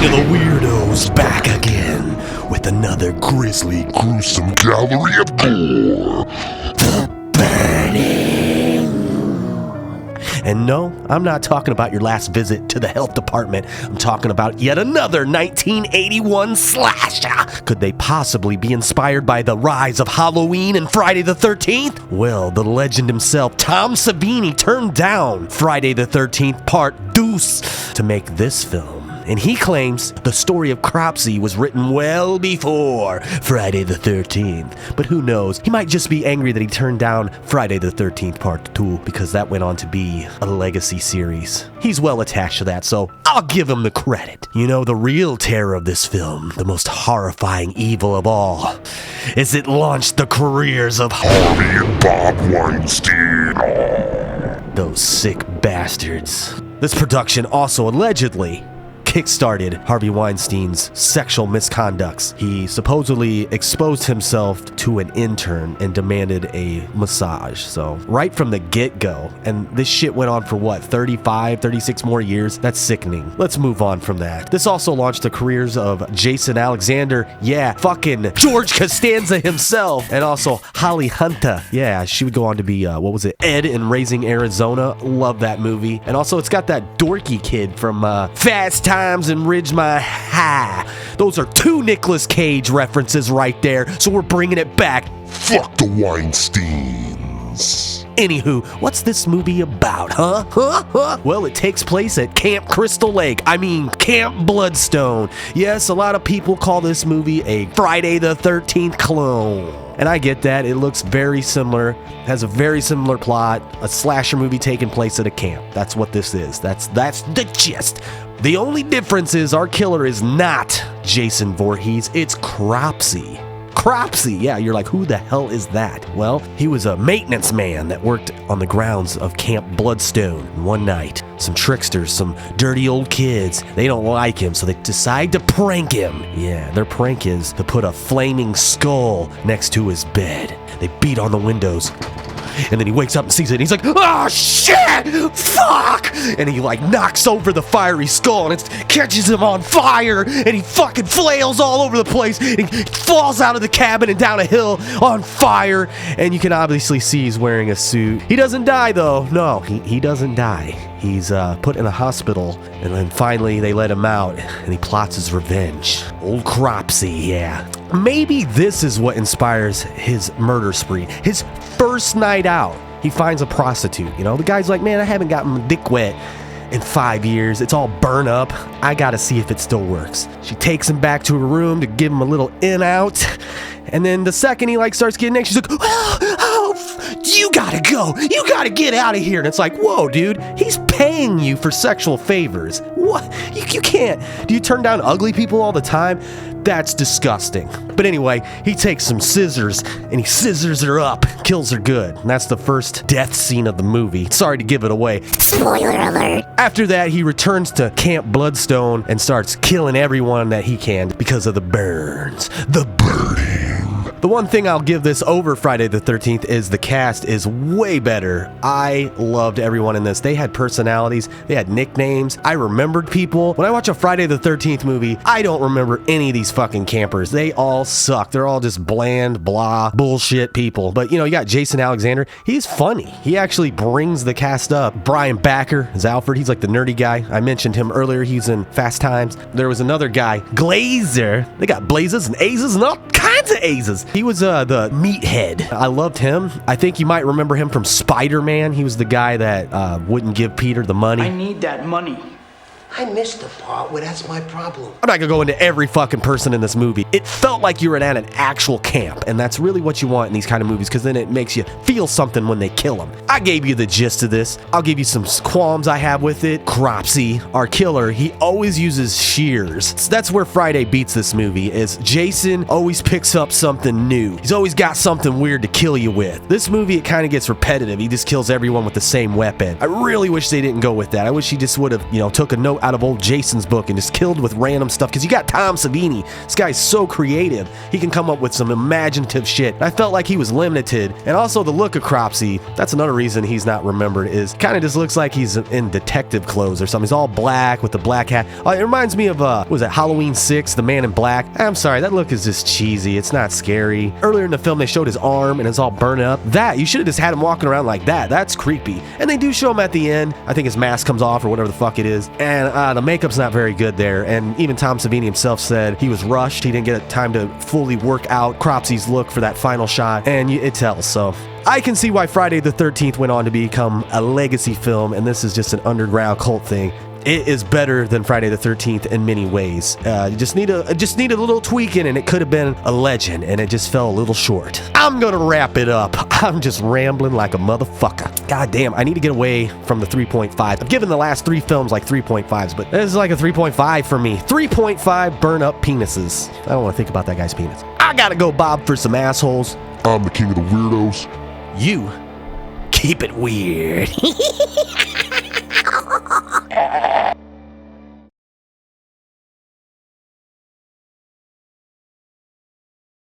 King of the Weirdos back again with another grisly, gruesome gallery of gore. The Burning. And no, I'm not talking about your last visit to the health department. I'm talking about yet another 1981 slasher. Could they possibly be inspired by the rise of Halloween and Friday the 13th? Well, the legend himself, Tom Savini, turned down Friday the 13th Part Deuce to make this film. And he claims the story of Cropsey was written well before Friday the 13th. But who knows? He might just be angry that he turned down Friday the 13th Part 2 because that went on to be a legacy series. He's well attached to that, so I'll give him the credit. You know, the real terror of this film, the most horrifying evil of all, is it launched the careers of Harvey and Bob Weinstein. Those sick bastards. This production also allegedly kickstarted Harvey Weinstein's sexual misconducts. He supposedly exposed himself to an intern and demanded a massage. So right from the get-go, and this shit went on for what, 36 more years? That's sickening. Let's move on from that. This also launched the careers of Jason Alexander, yeah, fucking George Costanza himself, and also Holly Hunter. Yeah, she would go on to be, Ed in Raising Arizona. Love that movie. And also it's got that dorky kid from Fast Times and Ridgemont High. Those are two Nicolas Cage references right there, so we're bringing it back. Fuck the Weinsteins. Anywho, what's this movie about, huh? Well, it takes place at Camp Crystal Lake. Camp Bloodstone. Yes, a lot of people call this movie a Friday the 13th clone. And I get that. It looks very similar, has a very similar plot, a slasher movie taking place at a camp. That's what this is. That's the gist. The only difference is our killer is not Jason Voorhees, it's Cropsey. Cropsey, yeah, you're like, who the hell is that? Well, he was a maintenance man that worked on the grounds of Camp Bloodstone. One night, some tricksters, some dirty old kids, they don't like him, so they decide to prank him. Yeah, their prank is to put a flaming skull next to his bed. They beat on the windows. And then he wakes up and sees it, and he's like, oh shit, fuck! And he like knocks over the fiery skull, and it catches him on fire, and he fucking flails all over the place, and he falls out of the cabin and down a hill on fire, and you can obviously see he's wearing a suit. He doesn't die though, no, he doesn't die. He's put in a hospital, and then finally they let him out, and he plots his revenge. Old Cropsey, yeah. Maybe this is what inspires his murder spree. His first night out, he finds a prostitute. You know, the guy's like, man, I haven't gotten my dick wet in 5 years. It's all burnt up. I gotta see if it still works. She takes him back to her room to give him a little in out. And then the second he like starts getting anxious, she's like, you gotta go. You gotta get out of here. And it's like, whoa, dude, he's paying you for sexual favors. What? You can't. Do you turn down ugly people all the time? That's disgusting. But anyway, he takes some scissors and he scissors her up, kills her good. And that's the first death scene of the movie. Sorry to give it away. Spoiler alert. After that, he returns to Camp Bloodstone and starts killing everyone that he can because of the burns. The burning. The one thing I'll give this over Friday the 13th is the cast is way better. I loved everyone in this. They had personalities. They had nicknames. I remembered people. When I watch a Friday the 13th movie, I don't remember any of these fucking campers. They all suck. They're all just bland, blah, bullshit people. But, you know, you got Jason Alexander. He's funny. He actually brings the cast up. Brian Backer is Alfred. He's like the nerdy guy. I mentioned him earlier. He's in Fast Times. There was another guy, Glazer. They got Blazes and Azes and all kinds of Azes. He was the meathead. I loved him. I think you might remember him from Spider-Man. He was the guy that wouldn't give Peter the money. I need that money. I missed the part where that's my problem. I'm not gonna go into every fucking person in this movie. It felt like you were at an actual camp, and that's really what you want in these kind of movies, because then it makes you feel something when they kill them. I gave you the gist of this. I'll give you some qualms I have with it. Cropsey, our killer, he always uses shears. So that's where Friday beats this movie, is Jason always picks up something new. He's always got something weird to kill you with. This movie, it kind of gets repetitive. He just kills everyone with the same weapon. I really wish they didn't go with that. I wish he just would have, took a note out of old Jason's book and just killed with random stuff. Because you got Tom Savini. This guy's so creative. He can come up with some imaginative shit. I felt like he was limited. And also the look of Cropsy, that's another reason he's not remembered, is kind of just looks like he's in detective clothes or something. He's all black with the black hat. It reminds me of, what was that, Halloween 6, The Man in Black? I'm sorry, that look is just cheesy. It's not scary. Earlier in the film, they showed his arm and it's all burned up. That, you should have just had him walking around like that. That's creepy. And they do show him at the end. I think his mask comes off or whatever the fuck it is. And the makeup's not very good there. And even Tom Savini himself said he was rushed. He didn't get time to fully work out Cropsy's look for that final shot. And it tells, so... I can see why Friday the 13th went on to become a legacy film, and this is just an underground cult thing. It is better than Friday the 13th in many ways. You just need a little tweaking, and it could have been a legend, and it just fell a little short. I'm gonna wrap it up. I'm just rambling like a motherfucker. God damn, I need to get away from the 3.5. I've given the last 3 films like 3.5s, but this is like a 3.5 for me. 3.5 burn up penises. I don't want to think about that guy's penis. I gotta go, Bob, for some assholes. I'm the king of the weirdos. You keep it weird.